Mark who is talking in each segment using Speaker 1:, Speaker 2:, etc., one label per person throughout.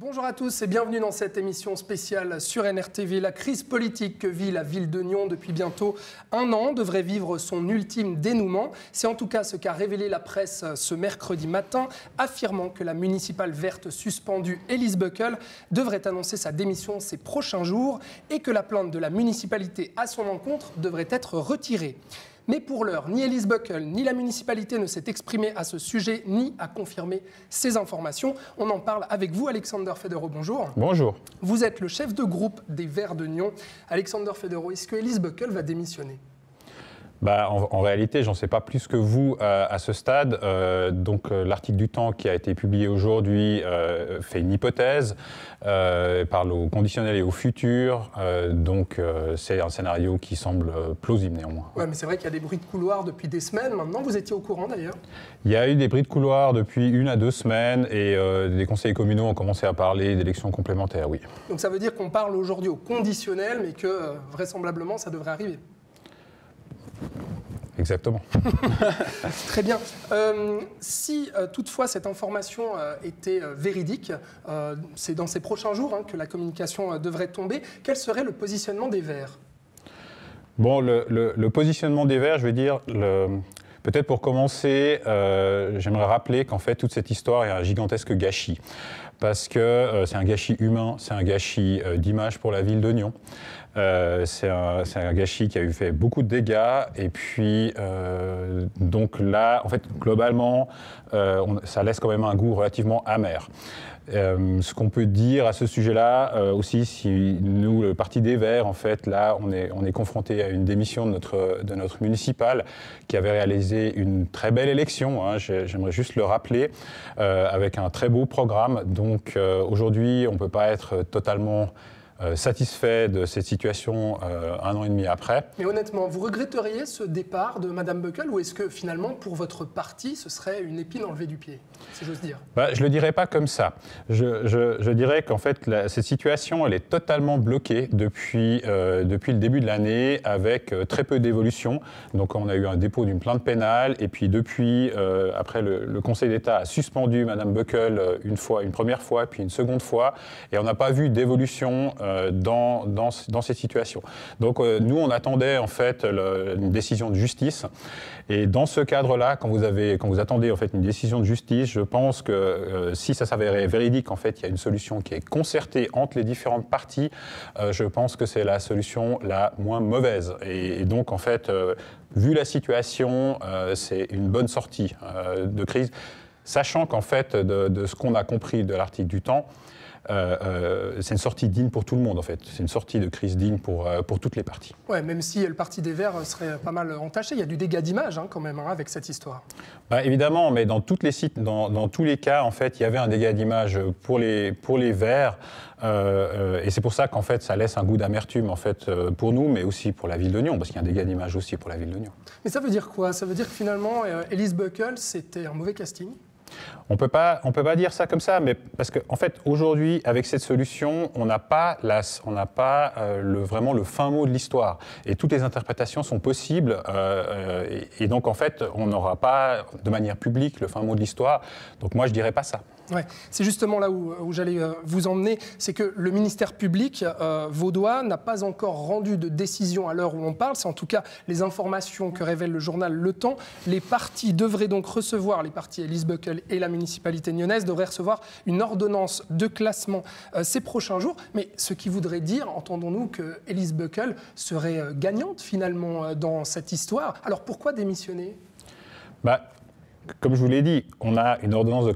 Speaker 1: Bonjour à tous et bienvenue dans cette émission spéciale sur NRTV. La crise politique que vit la ville de Nyon depuis bientôt un an devrait vivre son ultime dénouement. C'est en tout cas ce qu'a révélé la presse ce mercredi matin, affirmant que la municipale verte suspendue Elise Buckel devrait annoncer sa démission ces prochains jours et que la plainte de la municipalité à son encontre devrait être retirée. Mais pour l'heure, ni Elise Buckel ni la municipalité ne s'est exprimée à ce sujet ni a confirmé ces informations. On en parle avec vous, Alexander Federo. Bonjour.
Speaker 2: Bonjour.
Speaker 1: Vous êtes le chef de groupe des Verts de Nyon. Alexander Federo, est-ce que Elise Buckel va démissionner ?
Speaker 2: En réalité, j'en sais pas plus que vous à ce stade. L'article du Temps qui a été publié aujourd'hui fait une hypothèse, parle au conditionnel et au futur. C'est un scénario qui semble plausible néanmoins.
Speaker 1: Oui, mais c'est vrai qu'il y a des bruits de couloir depuis des semaines maintenant. Vous étiez au courant d'ailleurs ?
Speaker 2: Il y a eu des bruits de couloir depuis 1 à 2 semaines et des conseillers communaux ont commencé à parler d'élections complémentaires, oui.
Speaker 1: Donc ça veut dire qu'on parle aujourd'hui au conditionnel, mais que vraisemblablement ça devrait arriver.
Speaker 2: Exactement.
Speaker 1: Très bien. Si toutefois cette information était véridique, c'est dans ces prochains jours que la communication devrait tomber, quel serait le positionnement des Verts ?
Speaker 2: Bon, le positionnement des Verts, je veux dire, peut-être pour commencer, j'aimerais rappeler qu'en fait toute cette histoire est un gigantesque gâchis. Parce que c'est un gâchis humain, c'est un gâchis d'image pour la ville de Nyon. C'est un gâchis qui a eu fait beaucoup de dégâts. Et puis, donc là, en fait, globalement, ça laisse quand même un goût relativement amer. Ce qu'on peut dire à ce sujet-là aussi, si nous, le Parti des Verts, en fait, là, on est confronté à une démission de notre municipal qui avait réalisé une très belle élection, hein, j'aimerais juste le rappeler, avec un très beau programme. Donc aujourd'hui, on ne peut pas être totalement satisfait de cette situation 1 an et demi après.
Speaker 1: Mais honnêtement, vous regretteriez ce départ de Mme Buckel ou est-ce que finalement, pour votre parti, ce serait une épine enlevée du pied, si j'ose dire ?
Speaker 2: Je ne le dirais pas comme ça. Je dirais qu'en fait, cette situation, elle est totalement bloquée depuis le début de l'année avec très peu d'évolution. Donc on a eu un dépôt d'une plainte pénale et puis depuis, après le Conseil d'État a suspendu Mme Buckel une première fois, puis une seconde fois et on n'a pas vu d'évolution dans ces situations. Donc nous, on attendait en fait une décision de justice. Et dans ce cadre-là, quand vous attendez en fait une décision de justice, je pense que si ça s'avérait véridique, en fait, il y a une solution qui est concertée entre les différentes parties. Je pense que c'est la solution la moins mauvaise. Et donc, en fait, vu la situation, c'est une bonne sortie de crise, sachant qu'en fait, de ce qu'on a compris de l'article du Temps, c'est une sortie digne pour tout le monde, en fait. C'est une sortie de crise digne pour toutes les parties.
Speaker 1: Ouais, même si le Parti des Verts serait pas mal entaché, il y a du dégât d'image quand même avec cette histoire.
Speaker 2: Évidemment, mais dans tous les cas, en fait, il y avait un dégât d'image pour les Verts. Et c'est pour ça qu'en fait, ça laisse un goût d'amertume en fait, pour nous, mais aussi pour la ville de Nyon, parce qu'il y a un dégât d'image aussi pour la ville de Nyon.
Speaker 1: Mais ça veut dire quoi ? Ça veut dire que finalement, Elise Buckel, c'était un mauvais casting ?
Speaker 2: On peut pas dire ça comme ça, mais parce qu'en fait, aujourd'hui, avec cette solution, on n'a pas vraiment le fin mot de l'histoire. Et toutes les interprétations sont possibles. Et donc, en fait, on n'aura pas de manière publique le fin mot de l'histoire. Donc, moi, je dirais pas ça.
Speaker 1: Ouais, c'est justement là où j'allais vous emmener, c'est que le ministère public vaudois n'a pas encore rendu de décision à l'heure où on parle. C'est en tout cas les informations que révèle le journal Le Temps. Les partis devraient donc recevoir, les partis Elise Buckel et la municipalité nyonnaise devraient recevoir une ordonnance de classement ces prochains jours. Mais ce qui voudrait dire, entendons-nous, que Elise Buckel serait gagnante finalement dans cette histoire. Alors pourquoi démissionner ?
Speaker 2: Comme je vous l'ai dit, on a une ordonnance de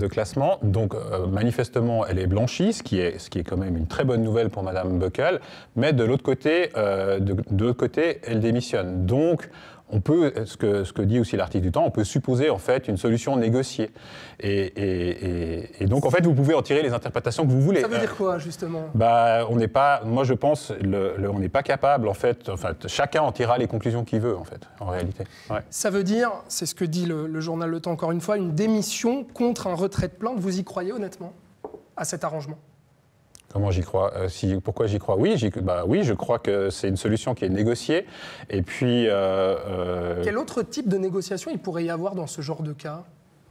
Speaker 2: classement, donc manifestement elle est blanchie, ce qui est quand même une très bonne nouvelle pour Mme Buckel, mais de l'autre côté, elle démissionne. Donc on peut, ce que dit aussi l'article du Temps, on peut supposer en fait une solution négociée. Et donc en fait vous pouvez en tirer les interprétations que vous voulez.
Speaker 1: Ça veut dire quoi justement ?
Speaker 2: On n'est pas, moi je pense, on n'est pas capable en fait, enfin chacun en tirera les conclusions qu'il veut en fait, en réalité. Ouais.
Speaker 1: Ça veut dire, c'est ce que dit le journal Le Temps encore une fois, une démission contre un retrait de plainte. Vous y croyez honnêtement à cet arrangement ?
Speaker 2: Comment j'y crois ? Pourquoi j'y crois ? Oui, je crois que c'est une solution qui est négociée. Et puis,
Speaker 1: quel autre type de négociation il pourrait y avoir dans ce genre de cas ?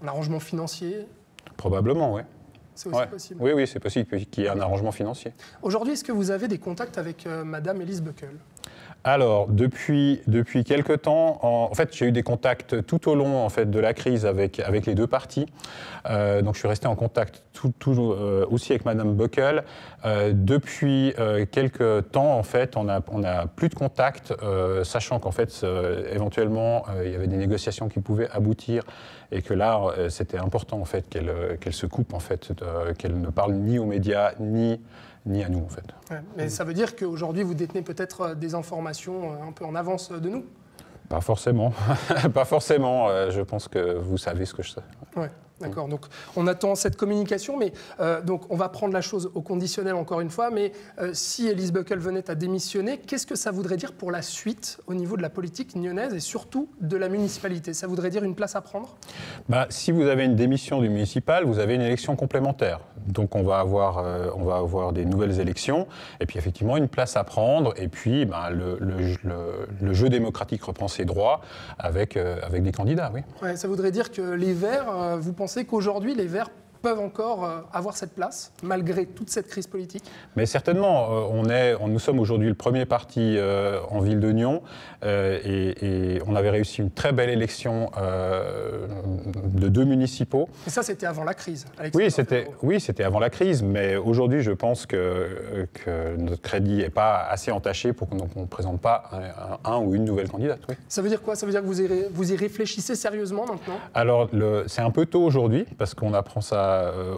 Speaker 1: Un arrangement financier ?
Speaker 2: Probablement, oui.
Speaker 1: C'est aussi possible.
Speaker 2: Oui, oui, c'est possible qu'il y ait un arrangement financier.
Speaker 1: Aujourd'hui, est-ce que vous avez des contacts avec Madame Elise Beukel ?
Speaker 2: Alors, depuis quelque temps, en fait, j'ai eu des contacts tout au long en fait, de la crise avec les deux parties. Donc, je suis resté en contact aussi avec Madame Beukel. Depuis quelque temps, en fait, on a plus de contact, sachant qu'en fait, éventuellement, il y avait des négociations qui pouvaient aboutir et que là, c'était important en fait qu'elle se coupe, en fait, qu'elle ne parle ni aux médias ni à nous, en fait.
Speaker 1: Ouais, mais ça veut dire qu'aujourd'hui, vous détenez peut-être des informations un peu en avance de nous ?
Speaker 2: Pas forcément. Pas forcément. Je pense que vous savez ce que je sais.
Speaker 1: Ouais. D'accord, donc on attend cette communication, mais donc on va prendre la chose au conditionnel encore une fois, mais si Elise Beukel venait à démissionner, qu'est-ce que ça voudrait dire pour la suite au niveau de la politique nyonnaise et surtout de la municipalité ? Ça voudrait dire une place à prendre ?
Speaker 2: Si vous avez une démission du municipal, vous avez une élection complémentaire. Donc on va avoir des nouvelles élections, et puis effectivement une place à prendre, et puis le jeu démocratique reprend ses droits avec des candidats, oui. Ouais,
Speaker 1: ça voudrait dire que les Verts, vous pensez qu'aujourd'hui, les Verts peuvent encore avoir cette place, malgré toute cette crise politique ?
Speaker 2: Mais certainement. Nous sommes aujourd'hui le premier parti en ville de Nyon et on avait réussi une très belle élection de 2 municipaux.
Speaker 1: Et ça, c'était avant la crise,
Speaker 2: Alexandre. Oui, c'était avant la crise, mais aujourd'hui, je pense que notre crédit n'est pas assez entaché pour qu'on ne présente pas un ou une nouvelle candidate. Oui.
Speaker 1: Ça veut dire quoi ? Ça veut dire que vous y réfléchissez sérieusement maintenant ?
Speaker 2: Alors, c'est un peu tôt aujourd'hui, parce qu'on apprend ça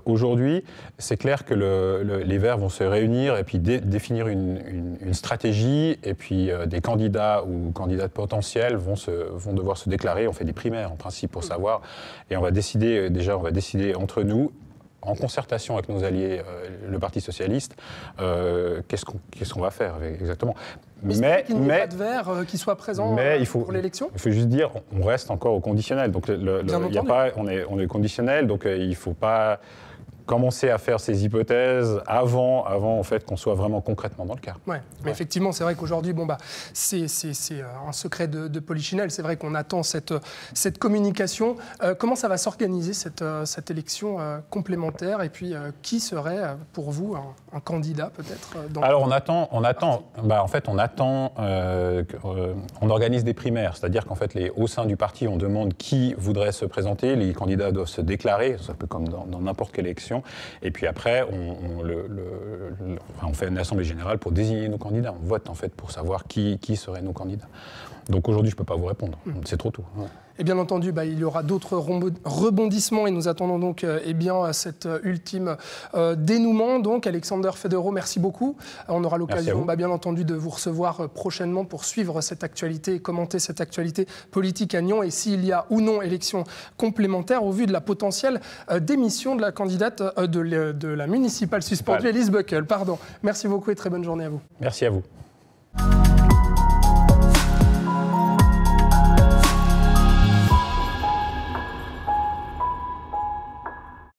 Speaker 2: aujourd'hui. C'est clair que les Verts vont se réunir et puis définir une stratégie, et puis des candidats ou candidates potentielles vont devoir se déclarer. On fait des primaires en principe pour savoir, et on va décider entre nous, en concertation avec nos alliés, le Parti socialiste, qu'est-ce qu'on va faire exactement.
Speaker 1: Mais qu'il n'y ait pas de Verts qui soit présent pour l'élection ?
Speaker 2: Il faut juste dire, on reste encore au conditionnel. Donc on est conditionnel, donc il ne faut pas commencer à faire ces hypothèses avant en fait, qu'on soit vraiment concrètement dans le cas.
Speaker 1: Ouais, mais effectivement, c'est vrai qu'aujourd'hui, c'est un secret de polichinelle. C'est vrai qu'on attend cette communication. Comment ça va s'organiser, cette élection complémentaire ? Et puis, qui serait, pour vous, un candidat, peut-être
Speaker 2: Alors, on attend. En fait, on organise des primaires. C'est-à-dire qu'en fait, au sein du parti, on demande qui voudrait se présenter. Les candidats doivent se déclarer. C'est un peu comme dans n'importe quelle élection. Et puis après, on fait une assemblée générale pour désigner nos candidats. On vote en fait pour savoir qui seraient nos candidats. Donc aujourd'hui, je ne peux pas vous répondre. C'est trop tôt. Ouais.
Speaker 1: Et bien entendu, il y aura d'autres rebondissements et nous attendons donc cet ultime dénouement. Donc, Alexander Federow, merci beaucoup. On aura l'occasion, bien entendu, de vous recevoir prochainement pour suivre cette actualité et commenter cette actualité politique à Nyon et s'il y a ou non élection complémentaire au vu de la potentielle démission de la candidate de la municipale suspendue, Elise Beukel. Pardon. Merci beaucoup et très bonne journée à vous.
Speaker 2: Merci à vous.